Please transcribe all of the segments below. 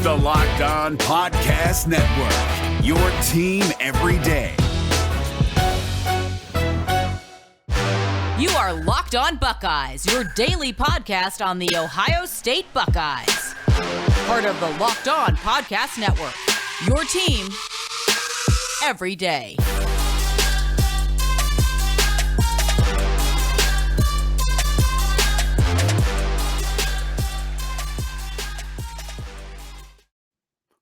the Locked On Podcast Network, your team every day. You are Locked On Buckeyes, your daily podcast on the Ohio State Buckeyes. Part of the Locked On Podcast Network, your team every day.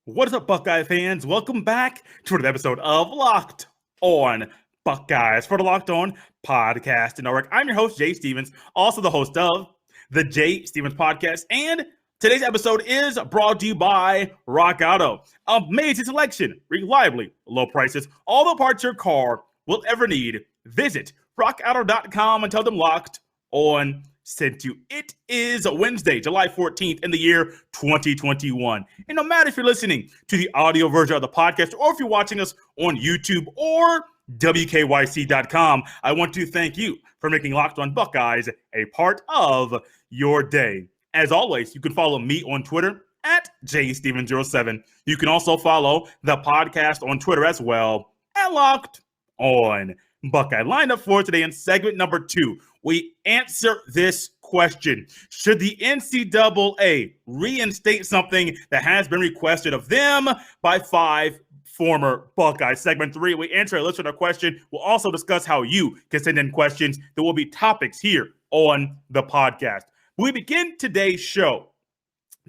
What is up, Buckeye fans? Welcome back to another episode of Locked On Buckeyes for the Locked On Podcast Network. I'm your host, Jay Stevens, also the host of the Jay Stevens Podcast. And today's episode is brought to you by Rock Auto. Amazing selection, reliably low prices, all the parts your car will ever need. Visit rockauto.com and tell them Locked On sent you. It is Wednesday, July 14th in the year 2021. And no matter if you're listening to the audio version of the podcast or if you're watching us on YouTube or WKYC.com, I want to thank you for making Locked On Buckeyes a part of your day. As always, you can follow me on Twitter at JSteven07. You can also follow the podcast on Twitter as well at Locked On Buckeye. Lined up for today in segment number 2, we answer this question. Should the NCAA reinstate something that has been requested of them by 5 former Buckeyes? Segment 3, we answer a listener question. We'll also discuss how you can send in questions. There will be topics here on the podcast. We begin today's show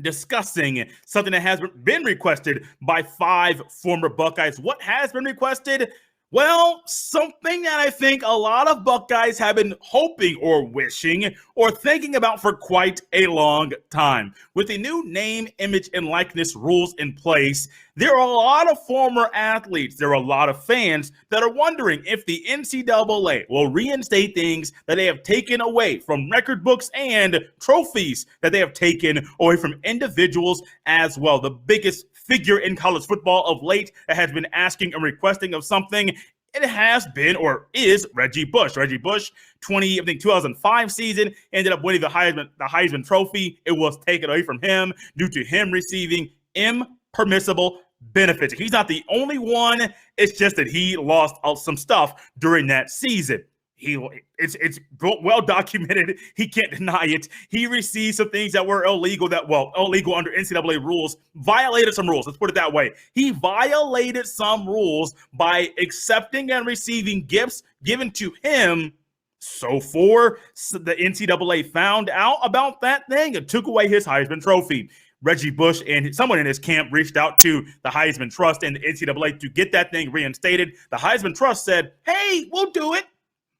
discussing something that has been requested by 5 former Buckeyes. What has been requested? Well, something that I think a lot of Buckeyes have been hoping or wishing or thinking about for quite a long time. With the new name, image, and likeness rules in place, there are a lot of former athletes, there are a lot of fans that are wondering if the NCAA will reinstate things that they have taken away from record books and trophies that they have taken away from individuals as well. The biggest figure in college football of late that has been asking and requesting of something, it has been or is Reggie Bush. Reggie Bush, 2005 season, ended up winning the Heisman Trophy. It was taken away from him due to him receiving impermissible benefits. He's not the only one. It's just that he lost some stuff during that season. It's well documented. He can't deny it. He received some things that were illegal under NCAA rules, violated some rules. Let's put it that way. He violated some rules by accepting and receiving gifts given to him. So the NCAA found out about that thing and took away his Heisman Trophy. Reggie Bush and someone in his camp reached out to the Heisman Trust and the NCAA to get that thing reinstated. The Heisman Trust said, hey, we'll do it,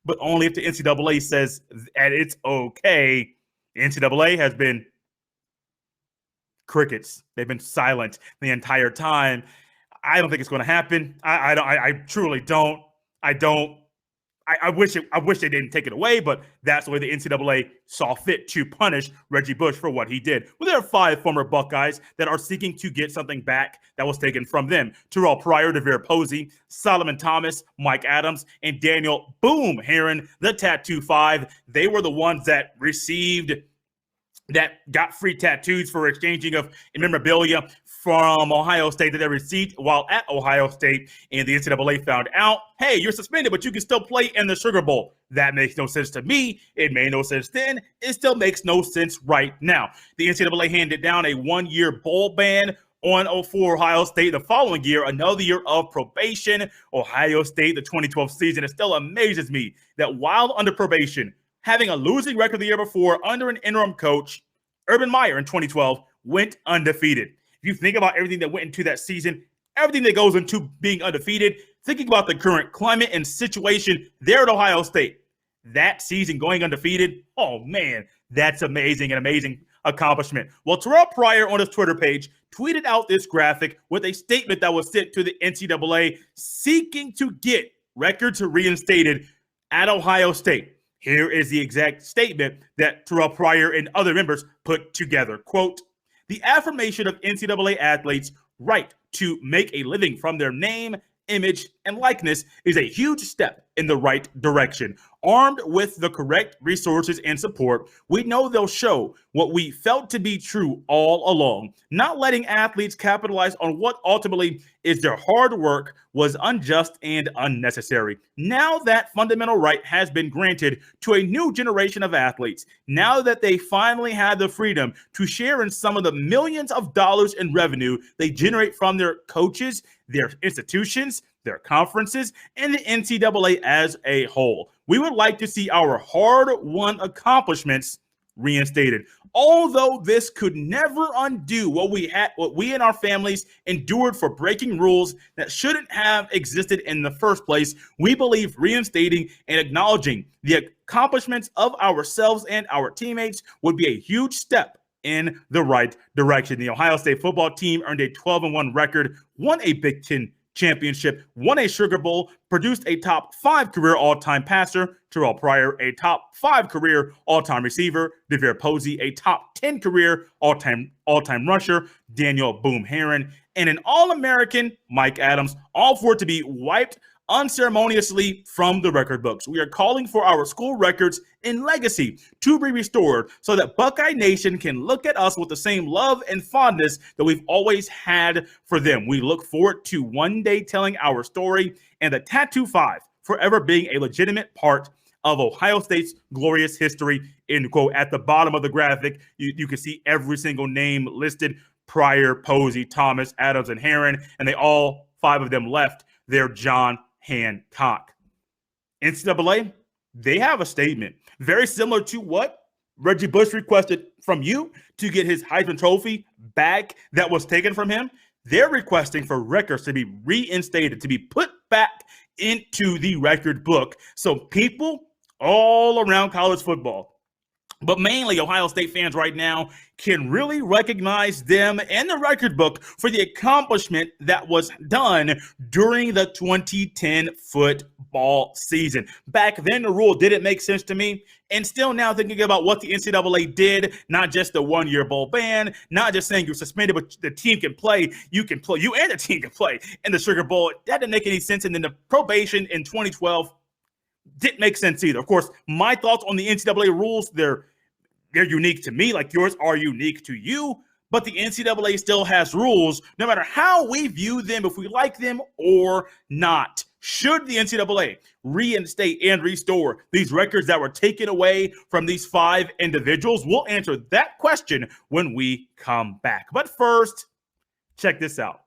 but only if the NCAA says that it's okay. The NCAA has been crickets. They've been silent the entire time. I don't think it's going to happen. I truly don't. I wish they didn't take it away, but that's the way the NCAA saw fit to punish Reggie Bush for what he did. Well, there are 5 former Buckeyes that are seeking to get something back that was taken from them. Tyrelle Pryor, DeVere Posey, Solomon Thomas, Mike Adams, and Daniel Boom Heron, the Tattoo 5. They were the ones that got free tattoos for exchanging of memorabilia from Ohio State that they received while at Ohio State, and the NCAA found out, hey, you're suspended, but you can still play in the Sugar Bowl. That makes no sense to me. It made no sense then. It still makes no sense right now. The NCAA handed down a 1-year bowl ban for Ohio State. The following year, another year of probation. Ohio State, the 2012 season, it still amazes me that while under probation, having a losing record the year before under an interim coach, Urban Meyer in 2012 went undefeated. If you think about everything that went into that season, everything that goes into being undefeated, thinking about the current climate and situation there at Ohio State, that season going undefeated, oh man, that's amazing, an amazing accomplishment. Well, Tyrelle Pryor on his Twitter page tweeted out this graphic with a statement that was sent to the NCAA seeking to get records reinstated at Ohio State. Here is the exact statement that Tyrelle Pryor and other members put together. Quote, the affirmation of NCAA athletes' right to make a living from their name, image, and likeness is a huge step in the right direction. Armed with the correct resources and support, we know they'll show what we felt to be true all along. Not letting athletes capitalize on what ultimately is their hard work was unjust and unnecessary. Now that fundamental right has been granted to a new generation of athletes, now that they finally have the freedom to share in some of the millions of dollars in revenue they generate from their coaches, their institutions, their conferences, and the NCAA as a whole, we would like to see our hard-won accomplishments reinstated. Although this could never undo what we and our families endured for breaking rules that shouldn't have existed in the first place, we believe reinstating and acknowledging the accomplishments of ourselves and our teammates would be a huge step in the right direction. The Ohio State football team earned a 12-1 record, won a Big Ten championship, won a Sugar Bowl, produced a top 5 career all-time passer, Tyrelle Pryor, a top 5 career all-time receiver, DeVere Posey, a top 10 career all-time rusher, Daniel Boom Herron, and an All-American, Mike Adams, all for it to be wiped unceremoniously from the record books. We are calling for our school records and legacy to be restored so that Buckeye Nation can look at us with the same love and fondness that we've always had for them. We look forward to one day telling our story and the Tattoo 5 forever being a legitimate part of Ohio State's glorious history, end quote. At the bottom of the graphic, you can see every single name listed: Pryor, Posey, Thomas, Adams, and Herron, and they all 5 of them left their John Hancock. NCAA, they have a statement very similar to what Reggie Bush requested from you to get his Heisman Trophy back that was taken from him. They're requesting for records to be reinstated, to be put back into the record book. So people all around college football, but mainly Ohio State fans right now, can really recognize them and the record book for the accomplishment that was done during the 2010 football season. Back then, the rule didn't make sense to me. And still now thinking about what the NCAA did, not just the one-year bowl ban, not just saying you're suspended, but the team can play. You can play. You and the team can play in the Sugar Bowl. That didn't make any sense. And then the probation in 2012 didn't make sense either. Of course, my thoughts on the NCAA rules, they're unique to me, like yours are unique to you, but the NCAA still has rules, no matter how we view them, if we like them or not. Should the NCAA reinstate and restore these records that were taken away from these 5 individuals? We'll answer that question when we come back. But first, check this out.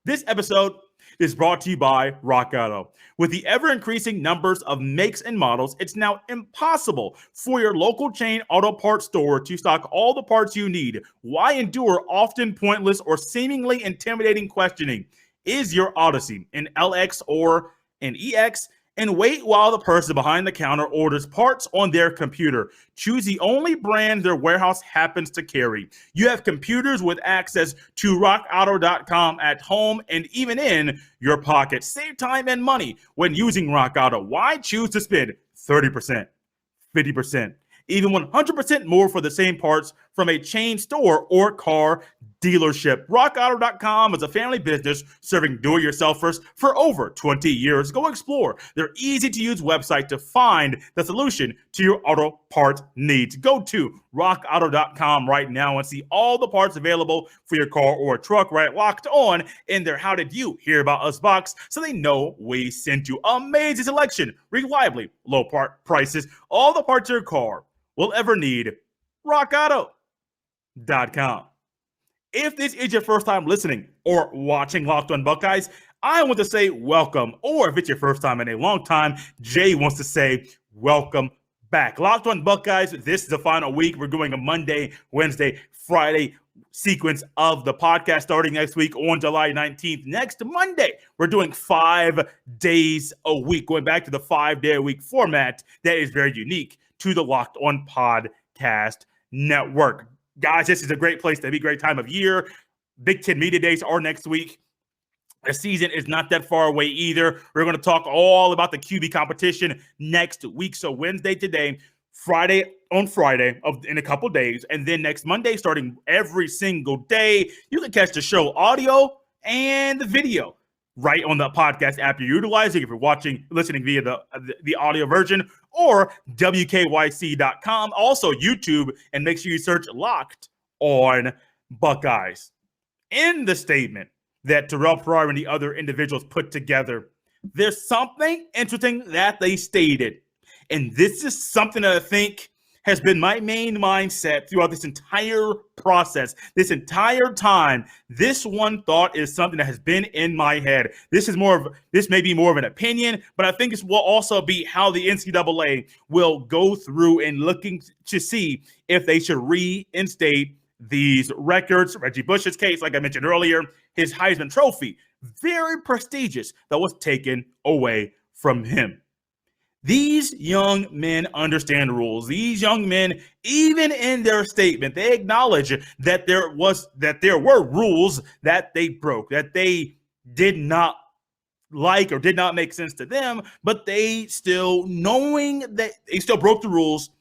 This episode is brought to you by Rock Auto. With the ever-increasing numbers of makes and models, it's now impossible for your local chain auto parts store to stock all the parts you need. Why endure often pointless or seemingly intimidating questioning? Is your Odyssey an LX or an EX? And wait while the person behind the counter orders parts on their computer. Choose the only brand their warehouse happens to carry. You have computers with access to rockauto.com at home and even in your pocket. Save time and money when using Rock Auto. Why choose to spend 30%, 50%, even 100% more for the same parts from a chain store or car dealership? RockAuto.com is a family business serving do-it-yourselfers for over 20 years. Go explore their easy-to-use website to find the solution to your auto part needs. Go to RockAuto.com right now and see all the parts available for your car or truck right locked on in their How Did You Hear About Us box so they know we sent you. Amazing selection, reliably low part prices, all the parts your car will ever need. RockAuto.com. If this is your first time listening or watching Locked On Buckeyes, I want to say welcome. Or if it's your first time in a long time, Jay wants to say welcome back. Locked On Buckeyes, this is the final week. We're doing a Monday, Wednesday, Friday sequence of the podcast starting next week on July 19th. Next Monday, we're doing 5 days a week, going back to the 5-day-a-week format that is very unique to the Locked On Podcast Network. Guys, this is a great place to be, great time of year. Big Ten Media Days are next week. The season is not that far away either. We're going to talk all about the QB competition next week. So Wednesday today, Friday in a couple days, and then next Monday, starting every single day, you can catch the show audio and the video. right on the podcast app you're utilizing if you're listening via the audio version, or WKYC.com, also YouTube, and make sure you search Locked on Buckeyes. In the statement that Tyrelle Pryor and the other individuals put together, there's something interesting that they stated. And this is something that I think has been my main mindset throughout this entire process, this entire time. This one thought is something that has been in my head. This may be more of an opinion, but I think this will also be how the NCAA will go through and looking to see if they should reinstate these records. Reggie Bush's case, like I mentioned earlier, his Heisman Trophy, very prestigious, that was taken away from him. These young men understand rules. These young men, even in their statement, they acknowledge that there were rules that they broke, that they did not like or did not make sense to them, but they still, knowing that they still broke the rules,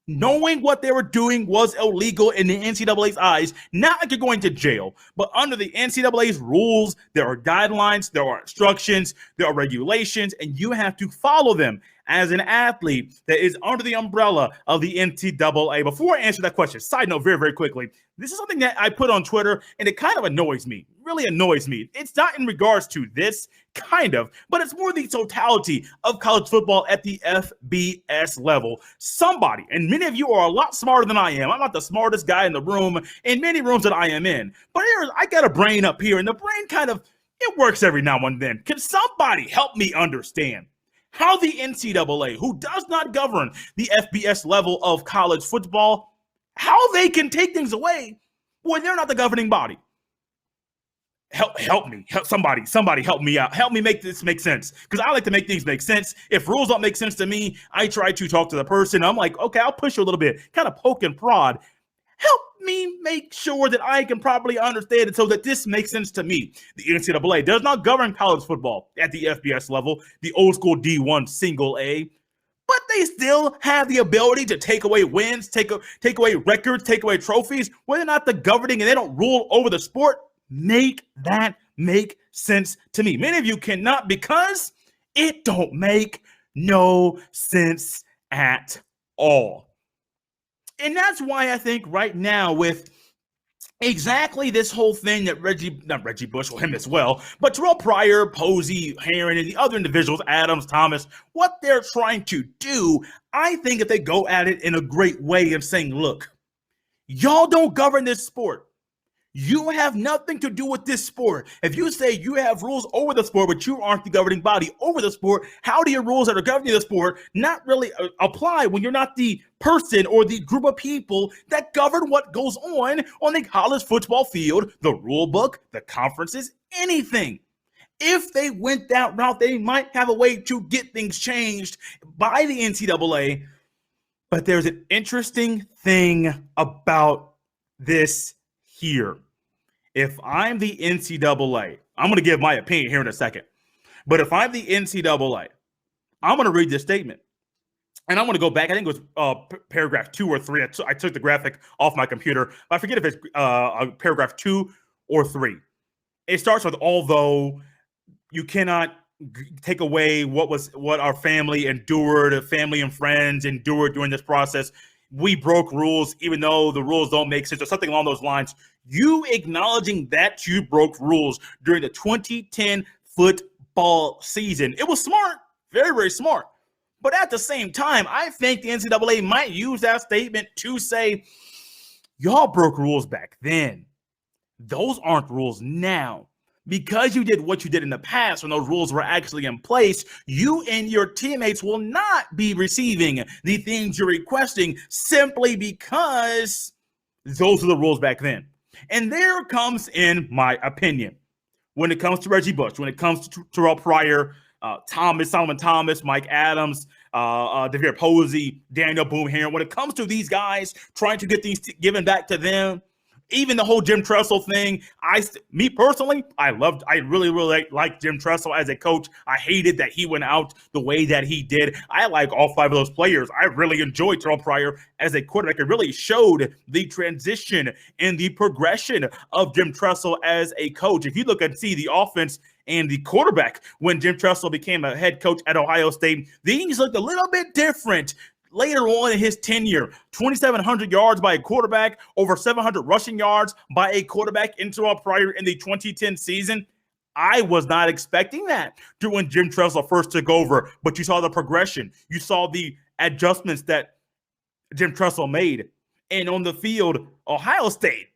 knowing what they were doing was illegal in the NCAA's eyes, not like you're going to jail, but under the NCAA's rules, there are guidelines, there are instructions, there are regulations, and you have to follow them as an athlete that is under the umbrella of the NCAA. Before I answer that question, side note very, very quickly, this is something that I put on Twitter, and it kind of annoys me, really annoys me. It's not in regards to this, kind of, but it's more the totality of college football at the FBS level. Somebody, and many of you are a lot smarter than I am. I'm not the smartest guy in the room, in many rooms that I am in, but I got a brain up here, and the brain it works every now and then. Can somebody help me understand how the NCAA, who does not govern the FBS level of college football, how they can take things away when they're not the governing body? Help me. Somebody help me out. Help me make this make sense, because I like to make things make sense. If rules don't make sense to me, I try to talk to the person. I'm like, okay, I'll push you a little bit, kind of poke and prod. Help me make sure that I can properly understand it so that this makes sense to me. The NCAA does not govern college football at the FBS level, the old school D1 single A, but they still have the ability to take away wins, take away records, take away trophies, whether or not the governing and they don't rule over the sport. Make that make sense to me. Many of you cannot, because it don't make no sense at all. And that's why I think right now, with exactly this whole thing that not Reggie Bush, well, him as well, but Tyrelle Pryor, Posey, Herron, and the other individuals, Adams, Thomas, what they're trying to do, I think if they go at it in a great way of saying, look, y'all don't govern this sport. You have nothing to do with this sport. If you say you have rules over the sport, but you aren't the governing body over the sport, how do your rules that are governing the sport not really apply when you're not the person or the group of people that govern what goes on the college football field, the rule book, the conferences, anything? If they went that route, they might have a way to get things changed by the NCAA. But there's an interesting thing about this here. If I'm the NCAA, I'm going to give my opinion here in a second, but if I'm the NCAA, I'm going to read this statement, and I'm going to go back. I think it was paragraph 2 or 3. I took the graphic off my computer. I forget if it's paragraph 2 or 3. It starts with, although you cannot take away what our family endured, family and friends endured during this process. We broke rules, even though the rules don't make sense, or something along those lines. You acknowledging that you broke rules during the 2010 football season. It was smart, very, very smart. But at the same time, I think the NCAA might use that statement to say, y'all broke rules back then. Those aren't rules now. Because you did what you did in the past when those rules were actually in place, you and your teammates will not be receiving the things you're requesting simply because those are the rules back then. And there comes in my opinion. When it comes to Reggie Bush, when it comes to Tyrelle Pryor, Solomon Thomas, Mike Adams, Devere Posey, Daniel Boone Herron, when it comes to these guys trying to get things given back to them, Even the whole Jim Tressel thing, me personally, I really liked Jim Tressel as a coach. I hated that he went out the way that he did. I like all 5 of those players. I really enjoyed Tyrelle Pryor as a quarterback. It really showed the transition and the progression of Jim Tressel as a coach. If you look and see the offense and the quarterback when Jim Tressel became a head coach at Ohio State, things looked a little bit different. Later on in his tenure, 2,700 yards by a quarterback, over 700 rushing yards by a quarterback in Tyrelle Pryor in the 2010 season. I was not expecting that when Jim Tressel first took over, but you saw the progression. You saw the adjustments that Jim Tressel made. And on the field, Ohio State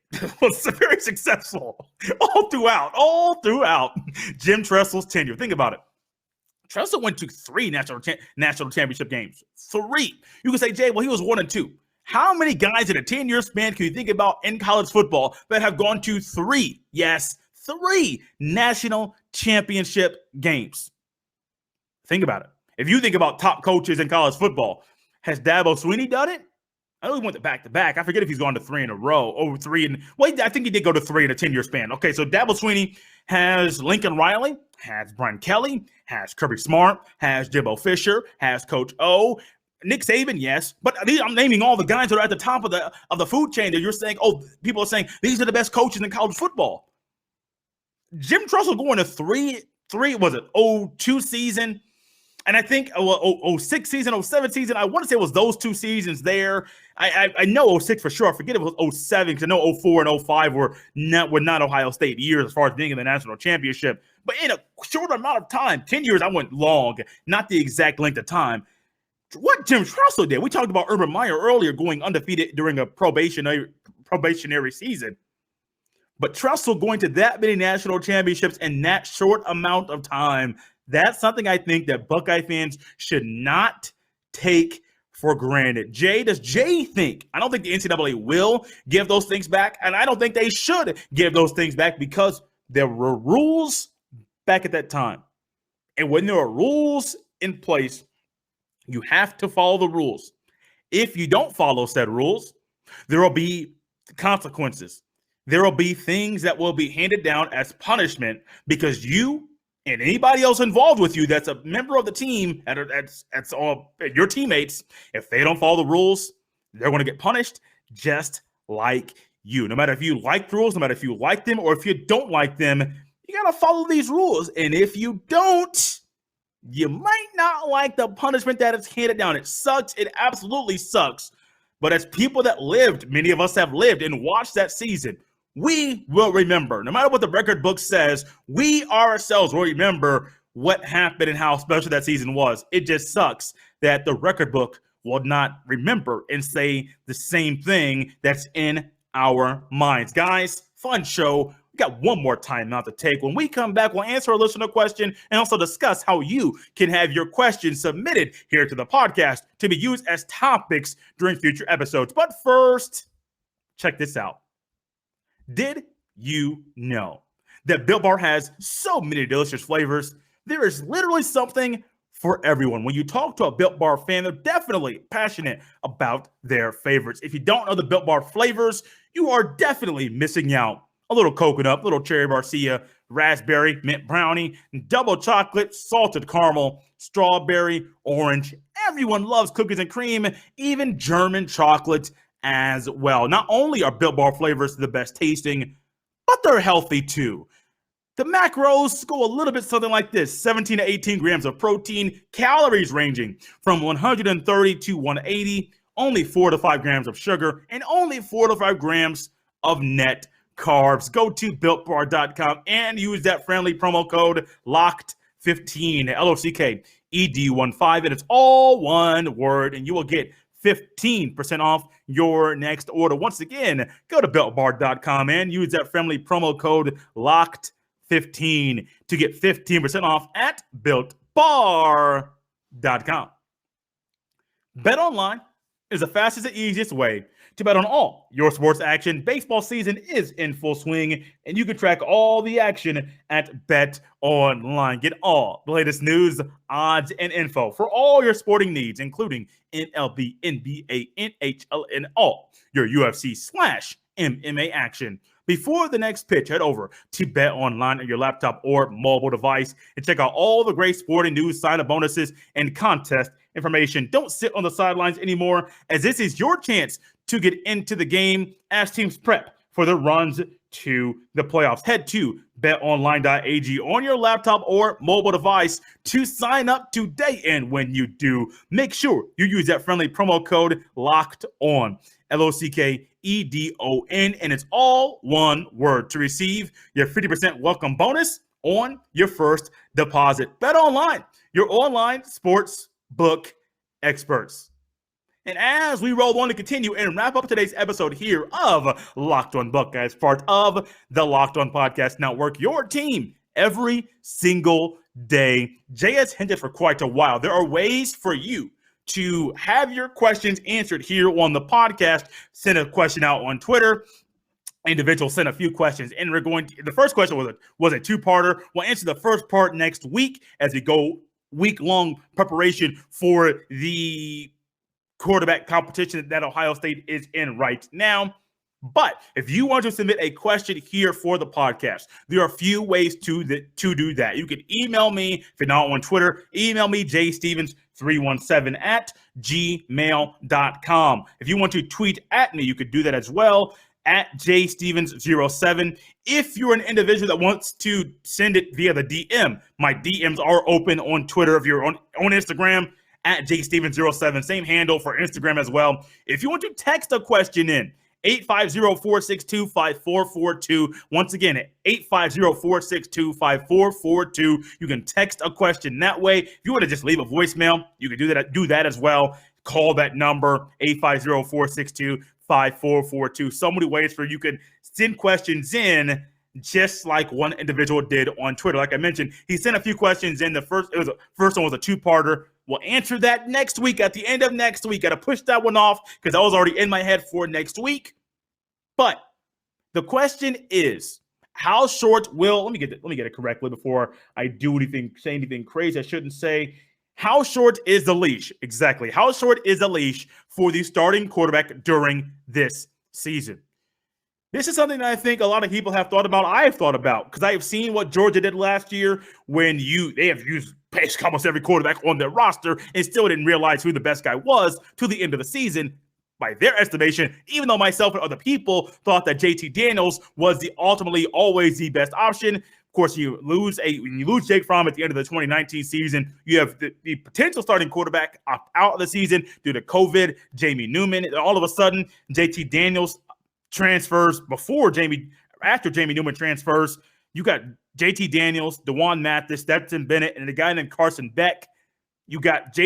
was very successful all throughout Jim Tressel's tenure. Think about it. Tressel went to 3 national championship games. 3. You can say, Jay, well, he was 1 and 2. How many guys in a 10-year span can you think about in college football that have gone to 3? Yes, 3 national championship games. Think about it. If you think about top coaches in college football, has Dabo Swinney done it? I know he went to back-to-back. I forget if he's gone to 3 in a row. Over 3 I think he did go to 3 in a 10-year span. Okay, so Dabo Swinney has Lincoln Riley, has Brian Kelly, has Kirby Smart, has Jimbo Fisher, has Coach O, Nick Saban, yes. But I'm naming all the guys that are at the top of the food chain that you're saying, people are saying these are the best coaches in college football. Jim Tressel going to 3 was it 02 season? And I think 06 season, 07 season, I want to say it was those 2 seasons there. I know 06 for sure. I forget if it was 07 because I know 04 and 05 were not Ohio State years as far as being in the national championship. But in a short amount of time, 10 years, I went long, not the exact length of time. What Jim Tressel did, we talked about Urban Meyer earlier going undefeated during a probationary season. But Tressel going to that many national championships in that short amount of time, that's something I think that Buckeye fans should not take for granted. Does Jay think? I don't think the NCAA will give those things back, and I don't think they should give those things back because there were rules back at that time. And when there are rules in place, you have to follow the rules. If you don't follow said rules, there will be consequences. There will be things that will be handed down as punishment because you and anybody else involved with you that's a member of the team, that's all your teammates, if they don't follow the rules, they're going to get punished just like you. No matter if you like the rules, no matter if you like them or if you don't like them, you got to follow these rules. And if you don't, you might not like the punishment that is handed down. It sucks. It absolutely sucks. But as people that lived, many of us have lived and watched that season, we will remember. No matter what the record book says, we ourselves will remember what happened and how special that season was. It just sucks that the record book will not remember and say the same thing that's in our minds. Guys, fun show. We got one more time now to take. When we come back, we'll answer a listener question and also discuss how you can have your questions submitted here to the podcast to be used as topics during future episodes. But first, check this out. Did you know that Built Bar has so many delicious flavors? There is literally something for everyone. When you talk to a Built Bar fan, they're definitely passionate about their favorites. If you don't know the Built Bar flavors, you are definitely missing out. A little coconut, little cherry barcia, raspberry, mint brownie, double chocolate, salted caramel, strawberry, orange. Everyone loves cookies and cream, even German chocolate as well. Not only are Built Bar flavors the best tasting, but they're healthy too. The macros go a little bit something like this: 17 to 18 grams of protein, calories ranging from 130 to 180, only 4 to 5 grams of sugar, and only 4 to 5 grams of net carbs. Go to BuiltBar.com and use that friendly promo code LOCKED15, LOCKED15, and it's all one word, and you will get 15% off your next order. Once again, go to BuiltBar.com and use that friendly promo code LOCKED15 to get 15% off at BuiltBar.com. BetOnline is the fastest and easiest way to bet on all your sports action. Baseball season is in full swing, and you can track all the action at BetOnline. Get all the latest news, odds, and info for all your sporting needs, including MLB, NBA, NHL, and all your UFC MMA action. Before the next pitch, head over to BetOnline on your laptop or mobile device and check out all the great sporting news, sign-up bonuses, and contest information. Don't sit on the sidelines anymore, as this is your chance to get into the game as teams prep for the runs to the playoffs. Head to betonline.ag on your laptop or mobile device to sign up today. And when you do, make sure you use that friendly promo code LOCKEDON, LOCKEDON, and it's all one word to receive your 50% welcome bonus on your first deposit. BetOnline, your online sports book experts. And as we roll on to continue and wrap up today's episode here of Locked On Buckeyes, part of the Locked On Podcast Network, your team every single day. Jay has hinted for quite a while. There are ways for you to have your questions answered here on the podcast. Send a question out on Twitter. Individual sent a few questions, and the first question was a two-parter. We'll answer the first part next week as we go week-long preparation for the quarterback competition that Ohio State is in right now. But if you want to submit a question here for the podcast, there are a few ways to do that. You can email me, if you're not on Twitter, email me, jstevens317 at gmail.com. If you want to tweet at me, you could do that as well, at jstevens07. If you're an individual that wants to send it via the DM, my DMs are open on Twitter. If you're on Instagram, at jstevens07, same handle for Instagram as well. If you want to text a question in, 850-462-5442. Once again, at 850-462-5442. You can text a question that way. If you want to just leave a voicemail, you can do that as well. Call that number, 850-462-5442. So many ways for you can send questions in, just like one individual did on Twitter. Like I mentioned, he sent a few questions in. The first one was a two-parter. We'll answer that next week, at the end of next week. Got to push that one off because I was already in my head for next week. But the question is, how short will, let me get it correctly before I say anything crazy I shouldn't say. How short is the leash? Exactly. How short is the leash for the starting quarterback during this season? This is something that I think a lot of people have thought about. I have thought about, because I have seen what Georgia did last year when they have used basically almost every quarterback on their roster and still didn't realize who the best guy was to the end of the season. By their estimation, even though myself and other people thought that JT Daniels was ultimately always the best option. Of course, when you lose Jake Fromm at the end of the 2019 season, you have the potential starting quarterback out of the season due to COVID, Jamie Newman. And all of a sudden, JT Daniels transfers after Jamie Newman transfers. You got JT Daniels, DeJuan Mathis, Stetson Bennett, and a guy named Carson Beck. You got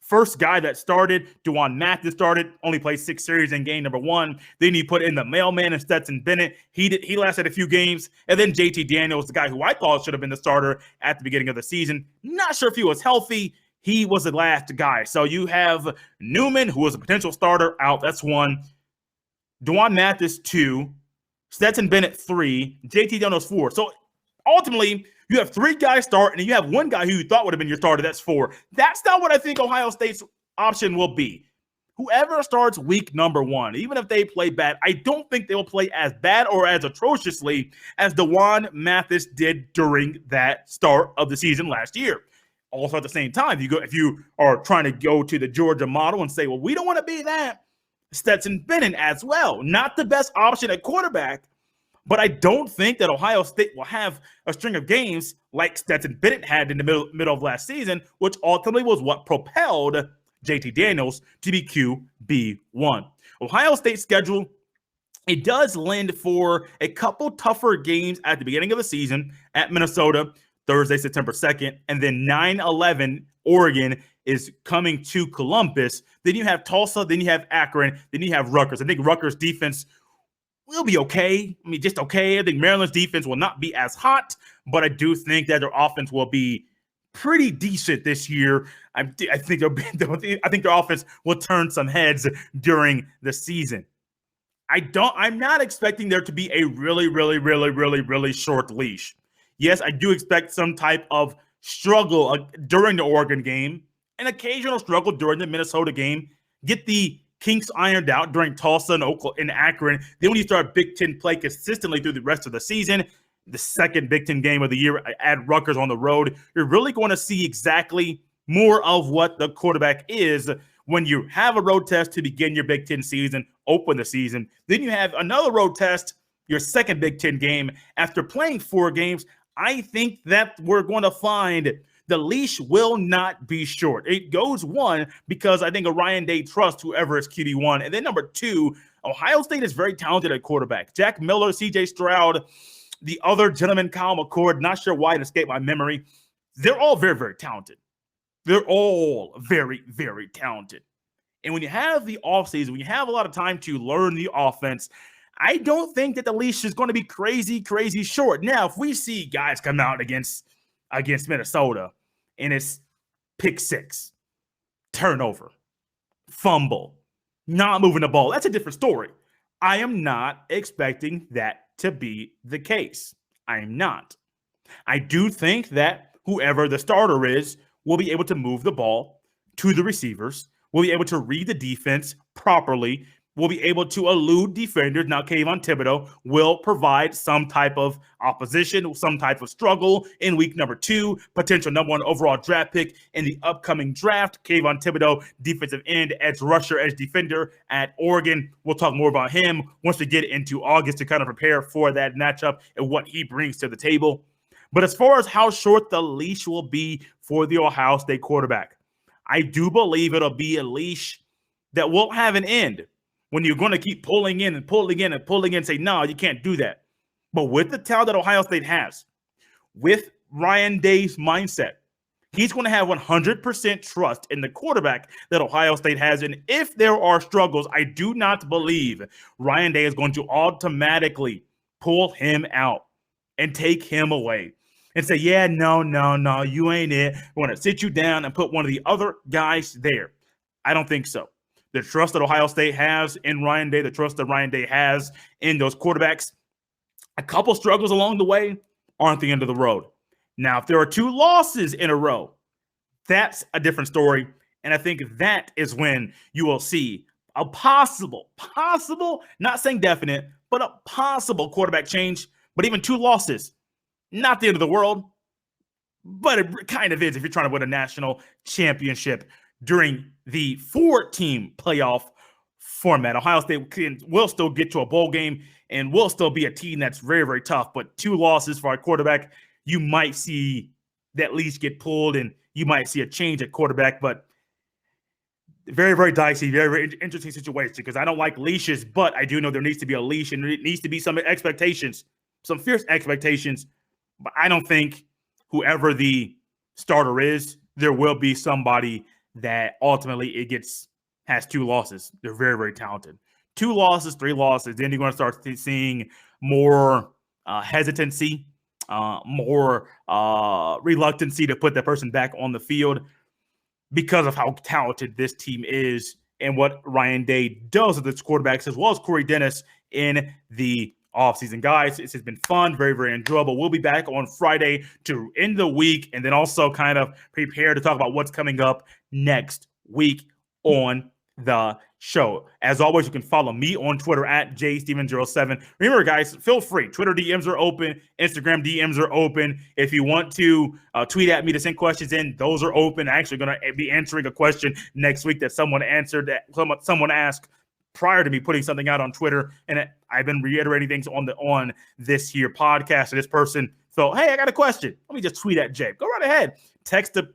first guy that started, DeJuan Mathis started, only played 6 series in game number 1. Then you put in the mailman and Stetson Bennett. He lasted a few games. And then JT Daniels, the guy who I thought should have been the starter at the beginning of the season. Not sure if he was healthy. He was the last guy. So you have Newman, who was a potential starter, out. That's 1. DeJuan Mathis, 2. Stetson Bennett, 3. JT Daniels, 4. So ultimately, you have 3 guys start, and then you have 1 guy who you thought would have been your starter. That's 4. That's not what I think Ohio State's option will be. Whoever starts week number 1, even if they play bad, I don't think they will play as bad or as atrociously as DeJuan Mathis did during that start of the season last year. Also, at the same time, if you are trying to go to the Georgia model and say, well, we don't want to be that, Stetson Bennett as well. Not the best option at quarterback. But I don't think that Ohio State will have a string of games like Stetson Bennett had in the middle of last season, which ultimately was what propelled JT Daniels to be QB1. Ohio State's schedule, it does lend for a couple tougher games at the beginning of the season at Minnesota, Thursday, September 2nd, and then 9-11, Oregon is coming to Columbus. Then you have Tulsa, then you have Akron, then you have Rutgers. I think Rutgers' defense will be okay. I mean, just okay. I think Maryland's defense will not be as hot, but I do think that their offense will be pretty decent this year. I think their offense will turn some heads during the season. I'm not expecting there to be a really, really, really, really, really short leash. Yes, I do expect some type of struggle during the Oregon game, an occasional struggle during the Minnesota game. Get the kinks ironed out during Tulsa and Akron. Then when you start Big Ten play consistently through the rest of the season, the second Big Ten game of the year at Rutgers on the road, you're really going to see exactly more of what the quarterback is when you have a road test to begin your Big Ten season, open the season. Then you have another road test, your second Big Ten game. After playing 4 games, I think that we're going to find the leash will not be short. It goes 1 because I think Ryan Day trusts whoever is QB1. And then number 2, Ohio State is very talented at quarterback. Jack Miller, CJ Stroud, the other gentleman, Kyle McCord, not sure why it escaped my memory. They're all very, very talented. They're all very, very talented. And when you have the offseason, when you have a lot of time to learn the offense, I don't think that the leash is going to be crazy, crazy short. Now, if we see guys come out against Minnesota and it's pick 6, turnover, fumble, not moving the ball, that's a different story. I am not expecting that to be the case. I am not. I do think that whoever the starter is will be able to move the ball to the receivers, will be able to read the defense properly, will be able to elude defenders. Now, Kayvon Thibodeau will provide some type of opposition, some type of struggle in week number 2, potential number 1 overall draft pick in the upcoming draft. Kayvon Thibodeau, defensive end, edge rusher, edge defender at Oregon. We'll talk more about him once we get into August to kind of prepare for that matchup and what he brings to the table. But as far as how short the leash will be for the Ohio State quarterback, I do believe it'll be a leash that won't have an end when you're going to keep pulling in and pulling in and pulling in and say, no, you can't do that. But with the talent that Ohio State has, with Ryan Day's mindset, he's going to have 100% trust in the quarterback that Ohio State has. And if there are struggles, I do not believe Ryan Day is going to automatically pull him out and take him away and say, yeah, no, you ain't it. We're going to sit you down and put one of the other guys there. I don't think so. The trust that Ohio State has in Ryan Day, the trust that Ryan Day has in those quarterbacks, a couple struggles along the way aren't the end of the road. Now, if there are 2 losses in a row, that's a different story. And I think that is when you will see a possible, not saying definite, but a possible quarterback change. But even 2 losses, not the end of the world, but it kind of is if you're trying to win a national championship during the 4-team playoff format. Ohio State will still get to a bowl game and will still be a team that's very, very tough. But 2 losses for our quarterback, you might see that leash get pulled and you might see a change at quarterback. But very, very dicey, very, very interesting situation because I don't like leashes, but I do know there needs to be a leash and there needs to be some expectations, some fierce expectations. But I don't think whoever the starter is, there will be somebody that ultimately has 2 losses. They're very, very talented. 2 losses, 3 losses, then you're going to start seeing more hesitancy, more reluctancy to put that person back on the field because of how talented this team is and what Ryan Day does with its quarterbacks, as well as Corey Dennis in the offseason. Guys, this has been fun, very, very enjoyable. We'll be back on Friday to end the week and then also kind of prepare to talk about what's coming up next week on the show. As always, you can follow me on Twitter at jsteven07. Remember, guys, feel free. Twitter DMs are open. Instagram DMs are open. If you want to tweet at me to send questions in, those are open. I'm actually going to be answering a question next week that someone answered, that someone asked prior to me putting something out on Twitter, and I've been reiterating things on this here podcast. So this person felt, hey, I got a question. Let me just tweet at Jay. Go right ahead. Text the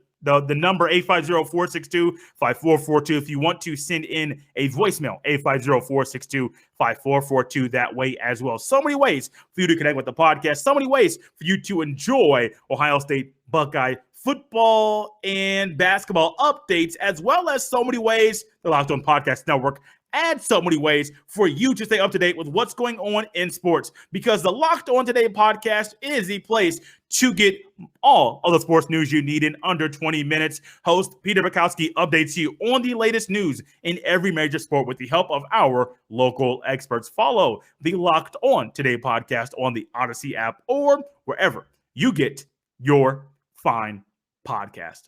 number 850-462-5442 if you want to send in a voicemail, 850-462-5442 that way as well. So many ways for you to connect with the podcast. So many ways for you to enjoy Ohio State Buckeye football and basketball updates, as well as so many ways the Locked On Podcast Network and so many ways for you to stay up to date with what's going on in sports, because the Locked On Today podcast is the place to get all of the sports news you need in under 20 minutes. Host Peter Bukowski updates you on the latest news in every major sport with the help of our local experts. Follow the Locked On Today podcast on the Odyssey app or wherever you get your fine podcast.